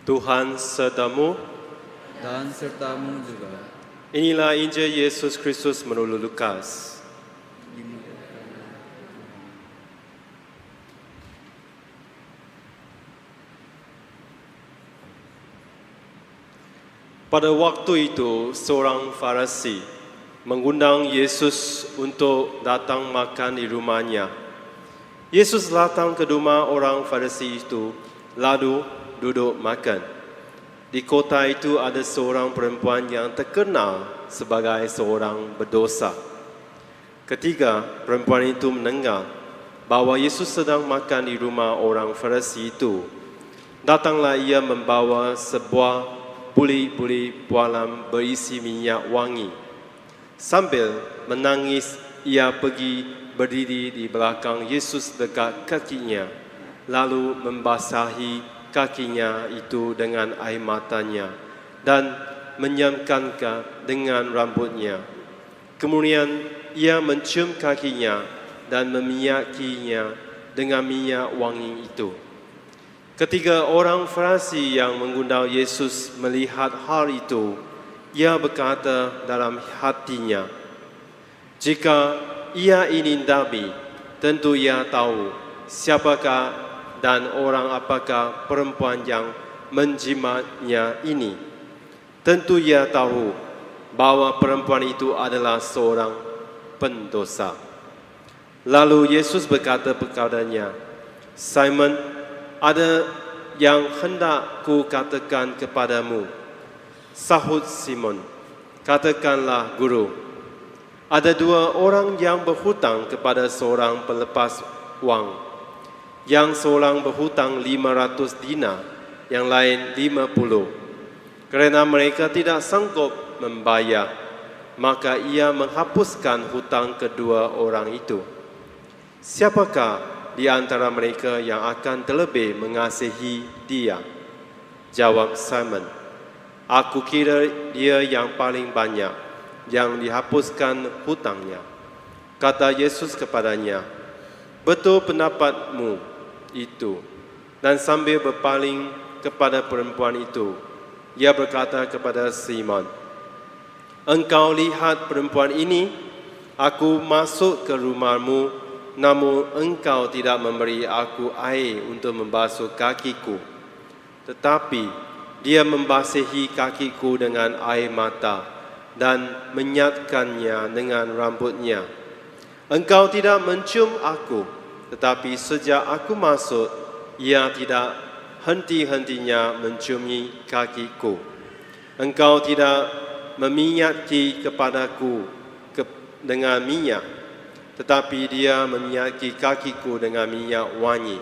Tuhan sertamu. Dan sertamu juga. Inilah Injil Yesus Kristus menurut Lukas. Pada waktu itu, seorang Farisi mengundang Yesus untuk datang makan di rumahnya. Yesus datang ke rumah orang Farisi itu, lalu duduk makan. Di kota itu ada seorang perempuan yang terkenal sebagai seorang berdosa. Ketika perempuan itu mendengar bahwa Yesus sedang makan di rumah orang Farisi itu, datanglah ia membawa sebuah buli-buli pualam berisi minyak wangi. Sambil menangis, ia pergi berdiri di belakang Yesus dekat kakinya, lalu membasahi kakinya itu dengan air matanya dan menyiamkannya dengan rambutnya. Kemudian ia mencium kakinya dan meminyakinya dengan minyak wangi itu. Ketika orang Farisi yang mengundang Yesus melihat hal itu, ia berkata dalam hatinya, "Jika ia ini Nabi, tentu ia tahu siapakah dan orang apakah perempuan yang menjimatnya ini. Tentu ia tahu bahwa perempuan itu adalah seorang pendosa." Lalu Yesus berkata kepadanya, "Simon, ada yang hendak ku katakan kepadamu." Sahut Simon, "Katakanlah, Guru." Ada dua orang yang berhutang kepada seorang pelepas wang. Yang seorang berhutang 500 dinar, yang lain 50. Kerana mereka tidak sanggup membayar, maka ia menghapuskan hutang kedua orang itu. "Siapakah di antara mereka yang akan terlebih mengasihi dia?" Jawab Simon, "Aku kira dia yang paling banyak yang dihapuskan hutangnya." Kata Yesus kepadanya, "Betul pendapatmu itu." Dan sambil berpaling kepada perempuan itu, ia berkata kepada Simon, "Engkau lihat perempuan ini? Aku masuk ke rumahmu, namun engkau tidak memberi aku air untuk membasuh kakiku. Tetapi dia membasahi kakiku dengan air mata dan menyatkannya dengan rambutnya. Engkau tidak mencium aku, tetapi sejak aku masuk, ia tidak henti-hentinya menciumi kakiku. Engkau tidak meminyaki kepadaku dengan minyak, tetapi dia meminyaki kakiku dengan minyak wangi.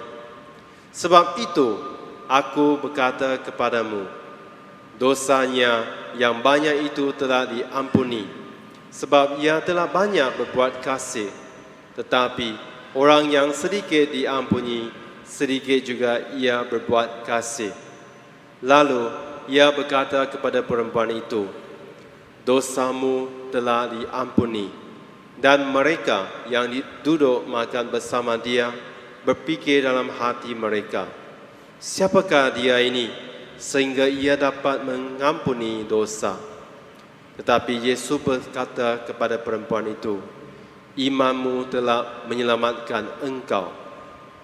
Sebab itu, aku berkata kepadamu, dosanya yang banyak itu telah diampuni, sebab ia telah banyak berbuat kasih. Tetapi orang yang sedikit diampuni, sedikit juga ia berbuat kasih." Lalu ia berkata kepada perempuan itu, "Dosamu telah diampuni." Dan mereka yang duduk makan bersama dia berfikir dalam hati mereka, "Siapakah dia ini sehingga ia dapat mengampuni dosa?" Tetapi Yesus berkata kepada perempuan itu, "Imanmu telah menyelamatkan engkau.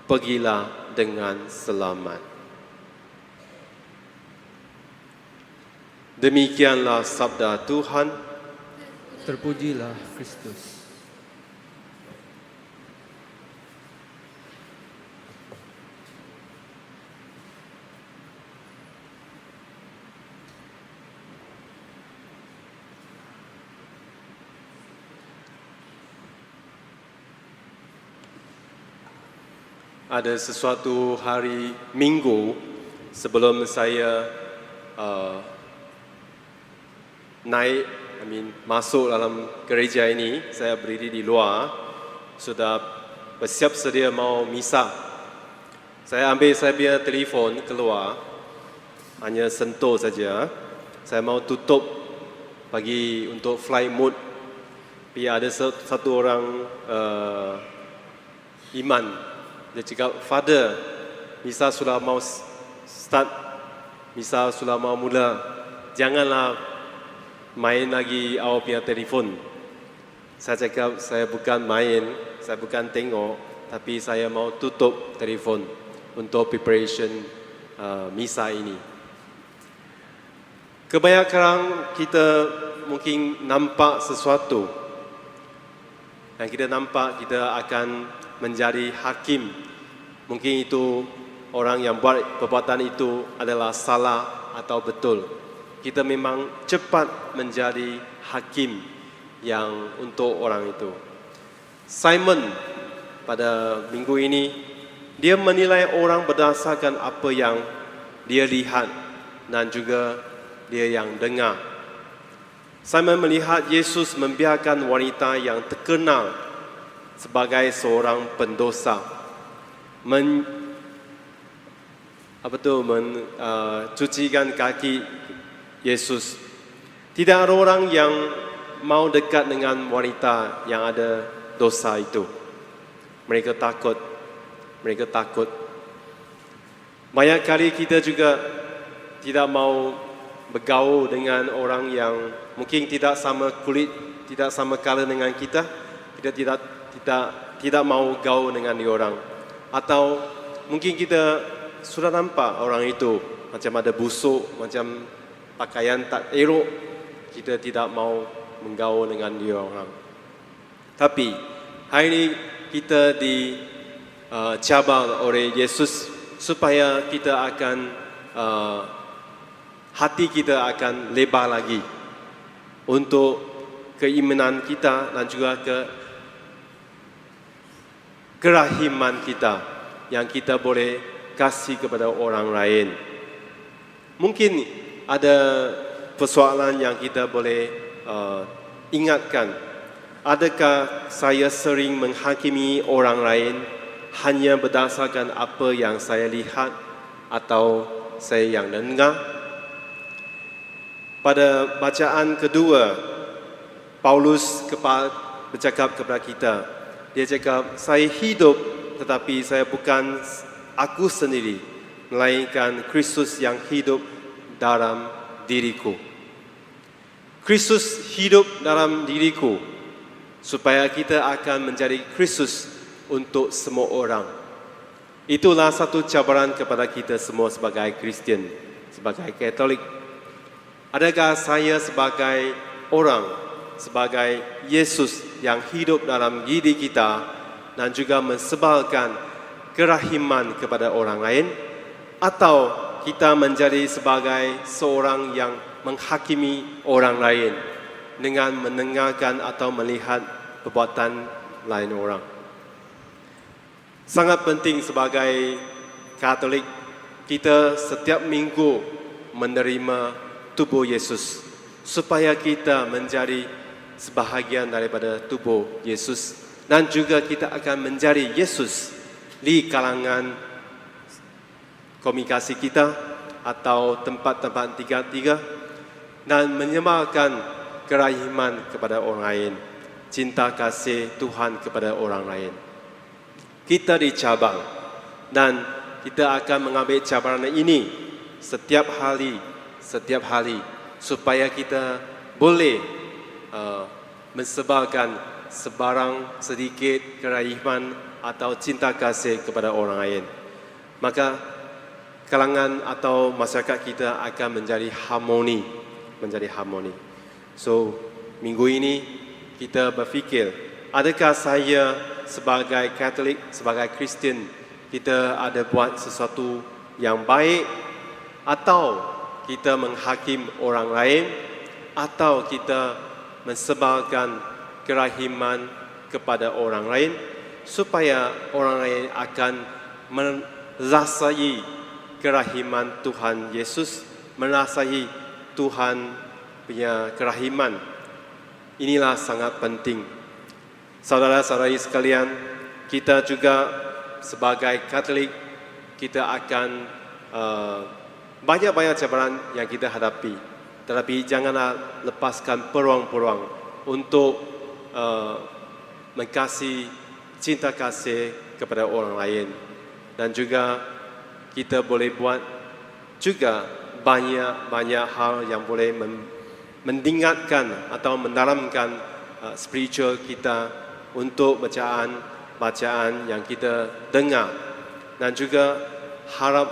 Pergilah dengan selamat." Demikianlah sabda Tuhan. Terpujilah Kristus. Ada sesuatu hari Minggu sebelum saya masuk dalam gereja ini, saya berdiri di luar, sudah bersiap sedia mau misa. Saya ambil saya punya telefon keluar, hanya sentuh saja. Saya mau tutup bagi untuk flight mode. Tapi ada satu orang iman, dia cakap, "Father, misa sudah mau start misa sudah mau mula, janganlah main lagi awak punya telefon. Saya cakap saya bukan main, saya bukan tengok, tapi saya mau tutup telefon untuk preparation misa ini. Kebanyakan kita mungkin nampak sesuatu yang kita nampak kita akan menjadi hakim. Mungkin itu orang yang buat perbuatan itu adalah salah atau betul. Kita memang cepat menjadi hakim yang untuk orang itu. Simon pada minggu ini, dia menilai orang berdasarkan apa yang dia lihat dan juga dia yang dengar. Simon melihat Yesus membiarkan wanita yang terkenal sebagai seorang pendosa mencucikan kaki Yesus. Tidak ada orang yang mau dekat dengan wanita yang ada dosa itu. Mereka takut. Banyak kali kita juga tidak mau bergaul dengan orang yang mungkin tidak sama kulit, tidak sama color dengan kita. Kita tidak mau gaul dengan dia orang. Atau mungkin kita sudah nampak orang itu macam ada busuk, macam pakaian tak elok, kita tidak mau menggaul dengan dia orang. Tapi hari ini kita dicabar oleh Yesus supaya kita akan hati kita akan lebar lagi untuk keimanan kita dan juga kerahiman kita yang kita boleh kasih kepada orang lain. Mungkin ada persoalan yang kita boleh ingatkan. Adakah saya sering menghakimi orang lain hanya berdasarkan apa yang saya lihat atau saya yang dengar? Pada bacaan kedua, Paulus bercakap kepada kita. Dia cakap, saya hidup tetapi saya bukan aku sendiri, melainkan Kristus yang hidup dalam diriku. Kristus hidup dalam diriku supaya kita akan menjadi Kristus untuk semua orang. Itulah satu cabaran kepada kita semua sebagai Kristian, sebagai Katolik. Adakah saya sebagai orang, sebagai Yesus yang hidup dalam diri kita dan juga mensebarkan kerahiman kepada orang lain, atau kita menjadi sebagai seorang yang menghakimi orang lain dengan mendengarkan atau melihat perbuatan lain orang? Sangat penting sebagai Katolik kita setiap minggu menerima tubuh Yesus supaya kita menjadi sebahagian daripada tubuh Yesus dan juga kita akan menjadi Yesus di kalangan komunikasi kita atau tempat-tempat tiga dan menyebarkan kerahiman kepada orang lain, cinta kasih Tuhan kepada orang lain. Kita dicabar dan kita akan mengambil cabaran ini setiap hari supaya kita boleh mensebarkan sebarang sedikit kerahiman atau cinta kasih kepada orang lain. Maka kalangan atau masyarakat kita akan menjadi harmoni. So, minggu ini kita berfikir, adakah saya sebagai Katolik, sebagai Kristian, kita ada buat sesuatu yang baik, atau kita menghakim orang lain, atau kita mensebarkan kerahiman kepada orang lain supaya orang lain akan merasai kerahiman Tuhan Yesus, merasai Tuhan punya kerahiman. Inilah sangat penting. Saudara-saudari sekalian, kita juga sebagai Katolik, kita akan banyak-banyak cabaran yang kita hadapi. Tetapi janganlah lepaskan peluang-peluang untuk mengasihi cinta kasih kepada orang lain. Dan juga kita boleh buat juga banyak hal yang boleh meningkatkan atau mendalamkan spiritual kita untuk bacaan yang kita dengar. Dan juga harap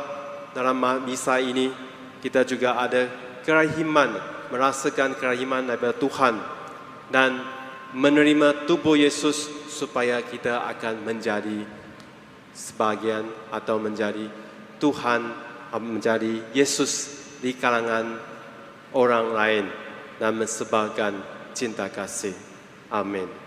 dalam misa ini kita juga ada kerahiman, merasakan kerahiman daripada Tuhan dan menerima tubuh Yesus supaya kita akan menjadi sebagian atau menjadi Tuhan, menjadi Yesus di kalangan orang lain dan mensebarkan cinta kasih. Amin.